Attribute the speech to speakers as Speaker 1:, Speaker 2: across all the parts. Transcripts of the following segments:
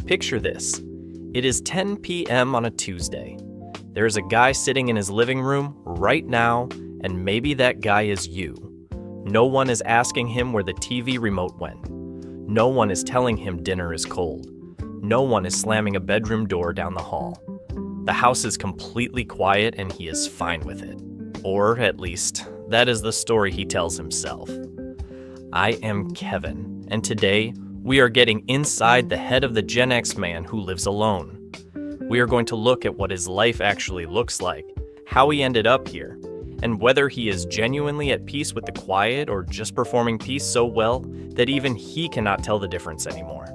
Speaker 1: Picture this. It is 10 p.m. on a Tuesday. There is a guy sitting in his living room right now, and maybe that guy is you. No one is asking him where the TV remote went. No one is telling him dinner is cold. No one is slamming a bedroom door down the hall. The house is completely quiet and he is fine with it. Or at least, that is the story he tells himself. I am Kevin, and today we are getting inside the head of the Gen X man who lives alone. We are going to look at what his life actually looks like, how he ended up here, and whether he is genuinely at peace with the quiet or just performing peace so well that even he cannot tell the difference anymore.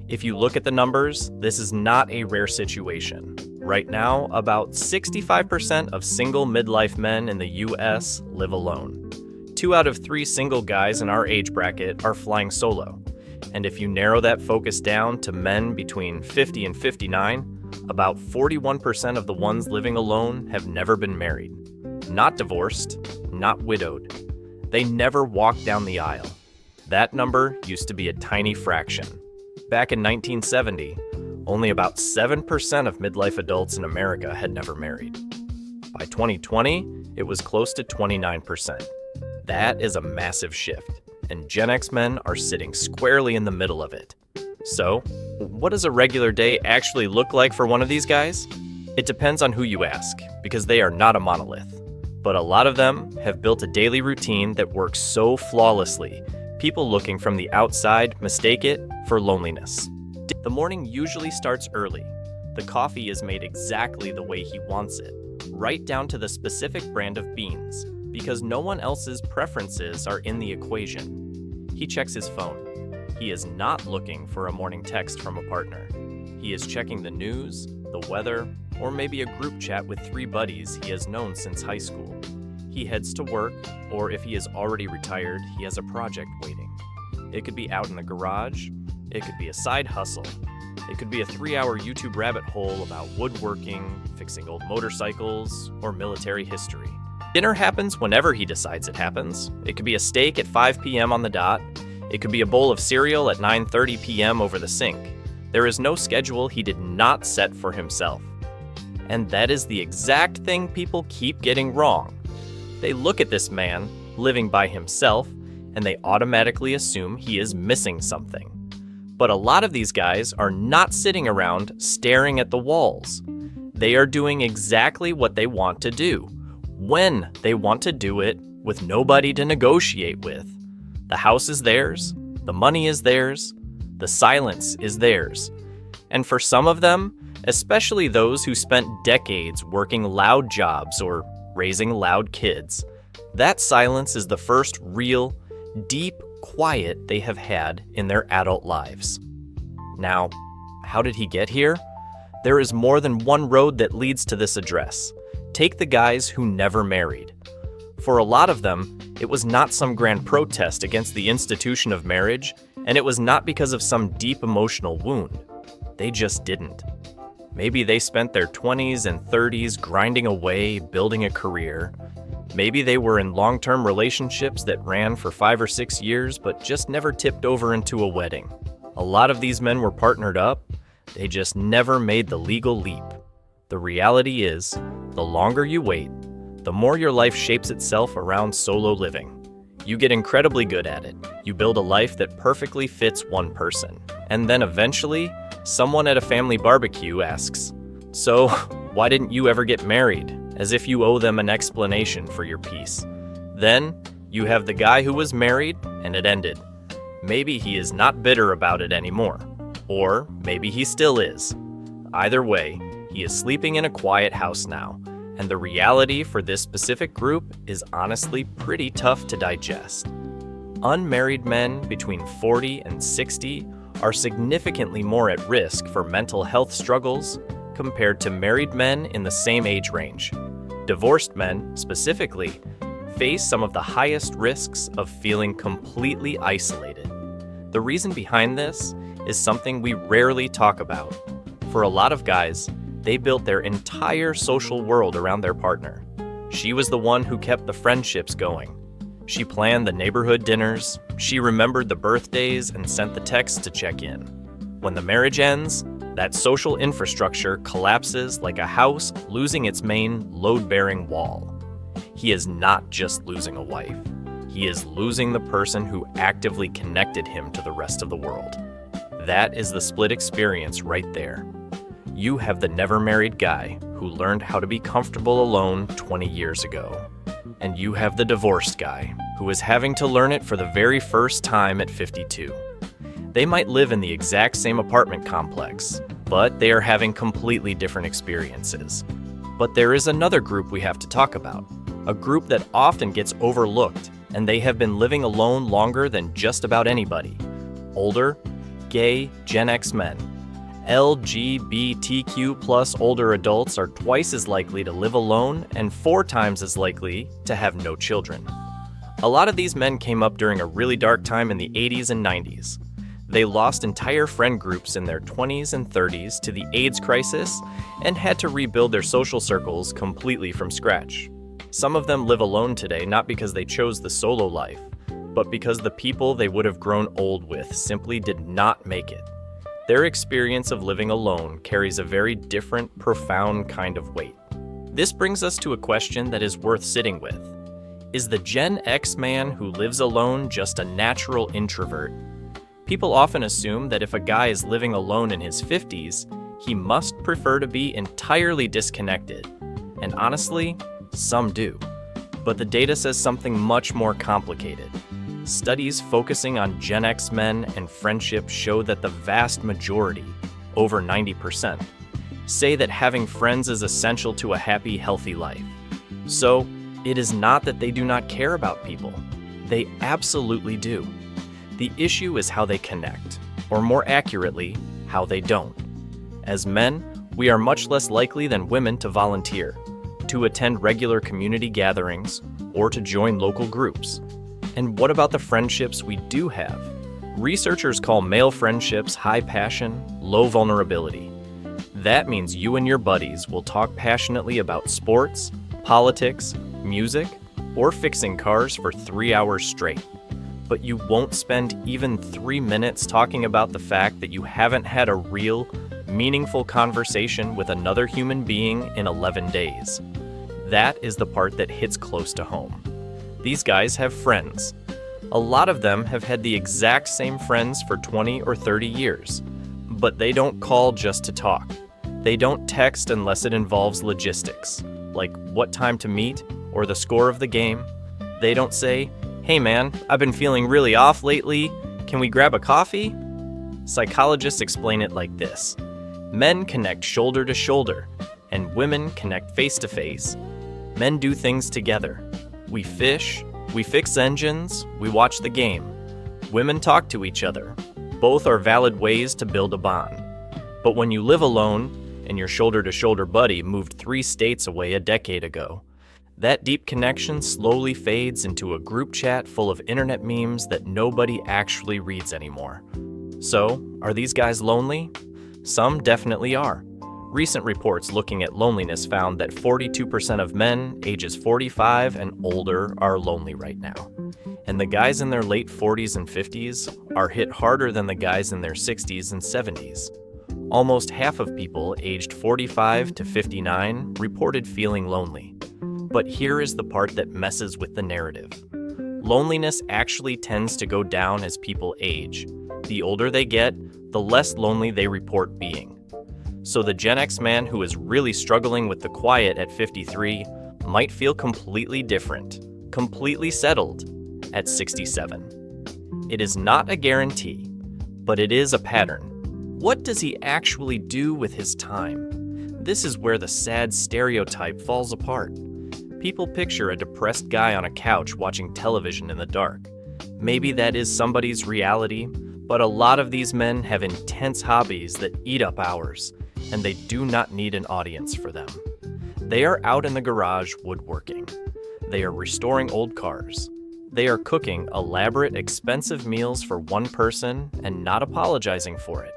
Speaker 1: If you look at the numbers, this is not a rare situation. Right now, about 65% of single midlife men in the US live alone. 2 out of 3 single guys in our age bracket are flying solo. And if you narrow that focus down to men between 50 and 59, about 41% of the ones living alone have never been married. Not divorced, not widowed. They never walked down the aisle. That number used to be a tiny fraction. Back in 1970, only about 7% of midlife adults in America had never married. By 2020, it was close to 29%. That is a massive shift, and Gen X men are sitting squarely in the middle of it. So, what does a regular day actually look like for one of these guys? It depends on who you ask, because they are not a monolith. But a lot of them have built a daily routine that works so flawlessly, people looking from the outside mistake it for loneliness. The morning usually starts early. The coffee is made exactly the way he wants it, right down to the specific brand of beans, because no one else's preferences are in the equation. He checks his phone. He is not looking for a morning text from a partner. He is checking the news, the weather, or maybe a group chat with 3 buddies he has known since high school. He heads to work, or if he is already retired, he has a project waiting. It could be out in the garage, it could be a side hustle, it could be a 3-hour YouTube rabbit hole about woodworking, fixing old motorcycles, or military history. Dinner happens whenever he decides it happens. It could be a steak at 5 p.m. on the dot. It could be a bowl of cereal at 9:30 p.m. over the sink. There is no schedule he did not set for himself. And that is the exact thing people keep getting wrong. They look at this man, living by himself, and they automatically assume he is missing something. But a lot of these guys are not sitting around staring at the walls. They are doing exactly what they want to do, when they want to do it, with nobody to negotiate with. The house is theirs, the money is theirs, the silence is theirs. And for some of them, especially those who spent decades working loud jobs or raising loud kids, that silence is the first real, deep quiet they have had in their adult lives. Now, how did he get here? There is more than one road that leads to this address. Take the guys who never married. For a lot of them, it was not some grand protest against the institution of marriage, and it was not because of some deep emotional wound. They just didn't. Maybe they spent their 20s and 30s grinding away, building a career. Maybe they were in long-term relationships that ran for 5 or 6 years but just never tipped over into a wedding. A lot of these men were partnered up. They just never made the legal leap. The reality is, the longer you wait, the more your life shapes itself around solo living. You get incredibly good at it. You build a life that perfectly fits one person. And then eventually, someone at a family barbecue asks, "So, why didn't you ever get married?" As if you owe them an explanation for your peace. Then, you have the guy who was married and it ended. Maybe he is not bitter about it anymore. Or maybe he still is. Either way, he is sleeping in a quiet house now, and the reality for this specific group is honestly pretty tough to digest. Unmarried men between 40 and 60 are significantly more at risk for mental health struggles compared to married men in the same age range. Divorced men, specifically, face some of the highest risks of feeling completely isolated. The reason behind this is something we rarely talk about. For a lot of guys, they built their entire social world around their partner. She was the one who kept the friendships going. She planned the neighborhood dinners, she remembered the birthdays and sent the texts to check in. When the marriage ends, that social infrastructure collapses like a house losing its main load-bearing wall. He is not just losing a wife. He is losing the person who actively connected him to the rest of the world. That is the split experience right there. You have the never married guy who learned how to be comfortable alone 20 years ago. And you have the divorced guy who is having to learn it for the very first time at 52. They might live in the exact same apartment complex, but they are having completely different experiences. But there is another group we have to talk about, a group that often gets overlooked, and they have been living alone longer than just about anybody. Older, gay Gen X men. LGBTQ plus older adults are twice as likely to live alone and 4 times as likely to have no children. A lot of these men came up during a really dark time in the 80s and 90s. They lost entire friend groups in their 20s and 30s to the AIDS crisis and had to rebuild their social circles completely from scratch. Some of them live alone today not because they chose the solo life, but because the people they would have grown old with simply did not make it. Their experience of living alone carries a very different, profound kind of weight. This brings us to a question that is worth sitting with. Is the Gen X man who lives alone just a natural introvert? People often assume that if a guy is living alone in his 50s, he must prefer to be entirely disconnected. And honestly, some do. But the data says something much more complicated. Studies focusing on Gen X men and friendships show that the vast majority, over 90%, say that having friends is essential to a happy, healthy life. So, it is not that they do not care about people. They absolutely do. The issue is how they connect, or more accurately, how they don't. As men, we are much less likely than women to volunteer, to attend regular community gatherings, or to join local groups. And what about the friendships we do have? Researchers call male friendships high passion, low vulnerability. That means you and your buddies will talk passionately about sports, politics, music, or fixing cars for 3 hours straight. But you won't spend even 3 minutes talking about the fact that you haven't had a real, meaningful conversation with another human being in 11 days. That is the part that hits close to home. These guys have friends. A lot of them have had the exact same friends for 20 or 30 years, but they don't call just to talk. They don't text unless it involves logistics, like what time to meet or the score of the game. They don't say, "Hey man, I've been feeling really off lately. Can we grab a coffee?" Psychologists explain it like this. Men connect shoulder to shoulder, and women connect face to face. Men do things together. We fish, we fix engines, we watch the game. Women talk to each other. Both are valid ways to build a bond. But when you live alone, and your shoulder-to-shoulder buddy moved 3 states away a decade ago, that deep connection slowly fades into a group chat full of internet memes that nobody actually reads anymore. So, are these guys lonely? Some definitely are. Recent reports looking at loneliness found that 42% of men ages 45 and older are lonely right now. And the guys in their late 40s and 50s are hit harder than the guys in their 60s and 70s. Almost half of people aged 45 to 59 reported feeling lonely. But here is the part that messes with the narrative. Loneliness actually tends to go down as people age. The older they get, the less lonely they report being. So the Gen X man who is really struggling with the quiet at 53 might feel completely different, completely settled at 67. It is not a guarantee, but it is a pattern. What does he actually do with his time? This is where the sad stereotype falls apart. People picture a depressed guy on a couch watching television in the dark. Maybe that is somebody's reality, but a lot of these men have intense hobbies that eat up hours, and they do not need an audience for them. They are out in the garage woodworking. They are restoring old cars. They are cooking elaborate, expensive meals for one person and not apologizing for it.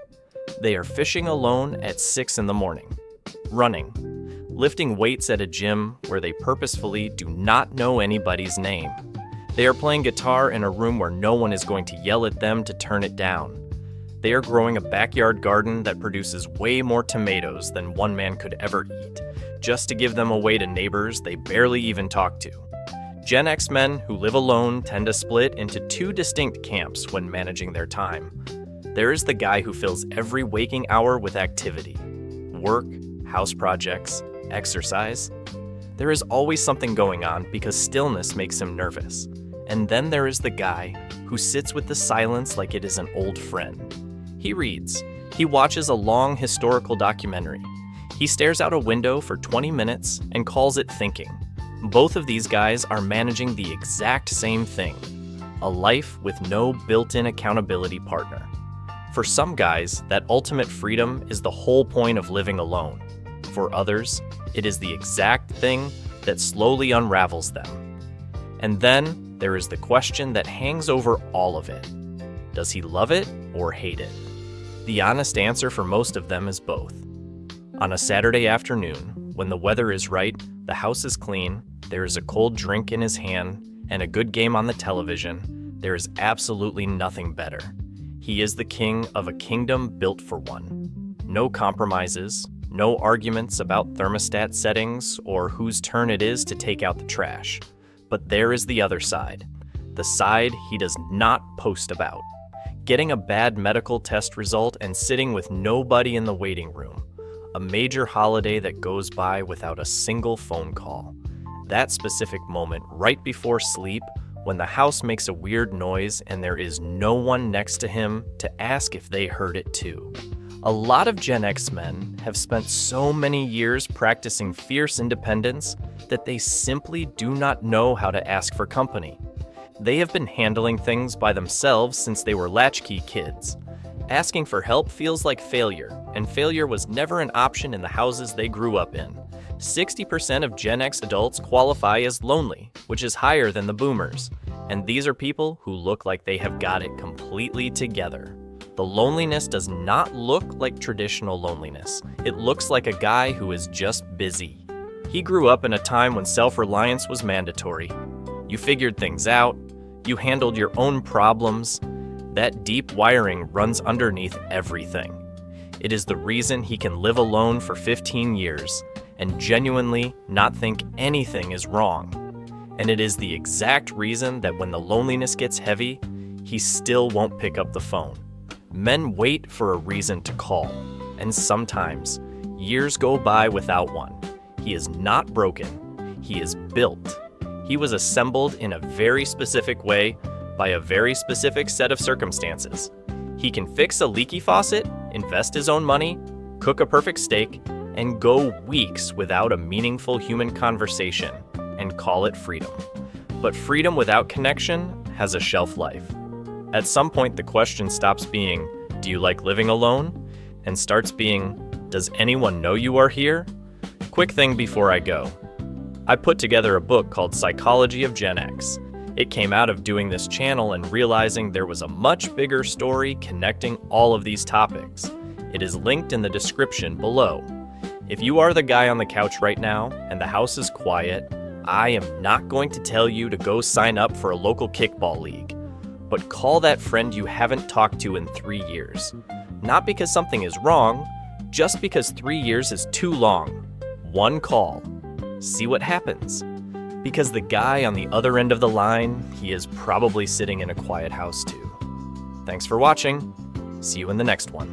Speaker 1: They are fishing alone at 6 in the morning, running, lifting weights at a gym where they purposefully do not know anybody's name. They are playing guitar in a room where no one is going to yell at them to turn it down. They are growing a backyard garden that produces way more tomatoes than one man could ever eat, just to give them away to neighbors they barely even talk to. Gen X men who live alone tend to split into two distinct camps when managing their time. There is the guy who fills every waking hour with activity: work, house projects, exercise. There is always something going on because stillness makes him nervous. And then there is the guy who sits with the silence like it is an old friend. He reads. He watches a long historical documentary. He stares out a window for 20 minutes and calls it thinking. Both of these guys are managing the exact same thing: a life with no built-in accountability partner. For some guys, that ultimate freedom is the whole point of living alone. For others, it is the exact thing that slowly unravels them. And then there is the question that hangs over all of it: does he love it or hate it? The honest answer for most of them is both. On a Saturday afternoon, when the weather is right, the house is clean, there is a cold drink in his hand, and a good game on the television, there is absolutely nothing better. He is the king of a kingdom built for one. No compromises, no arguments about thermostat settings or whose turn it is to take out the trash. But there is the other side, the side he does not post about. Getting a bad medical test result and sitting with nobody in the waiting room. A major holiday that goes by without a single phone call. That specific moment right before sleep, when the house makes a weird noise and there is no one next to him to ask if they heard it too. A lot of Gen X men have spent so many years practicing fierce independence that they simply do not know how to ask for company. They have been handling things by themselves since they were latchkey kids. Asking for help feels like failure, and failure was never an option in the houses they grew up in. 60% of Gen X adults qualify as lonely, which is higher than the boomers. And these are people who look like they have got it completely together. The loneliness does not look like traditional loneliness. It looks like a guy who is just busy. He grew up in a time when self-reliance was mandatory. You figured things out. You handled your own problems. That deep wiring runs underneath everything. It is the reason he can live alone for 15 years and genuinely not think anything is wrong. And it is the exact reason that when the loneliness gets heavy, he still won't pick up the phone. Men wait for a reason to call, and sometimes years go by without one. He is not broken. He is built. He was assembled in a very specific way by a very specific set of circumstances. He can fix a leaky faucet, invest his own money, cook a perfect steak, and go weeks without a meaningful human conversation and call it freedom. But freedom without connection has a shelf life. At some point, the question stops being, do you like living alone? And starts being, does anyone know you are here? Quick thing before I go. I put together a book called Psychology of Gen X. It came out of doing this channel and realizing there was a much bigger story connecting all of these topics. It is linked in the description below. If you are the guy on the couch right now and the house is quiet, I am not going to tell you to go sign up for a local kickball league, but call that friend you haven't talked to in 3 years. Not because something is wrong, just because 3 years is too long. One call. See what happens. Because the guy on the other end of the line, he is probably sitting in a quiet house too. Thanks for watching. See you in the next one.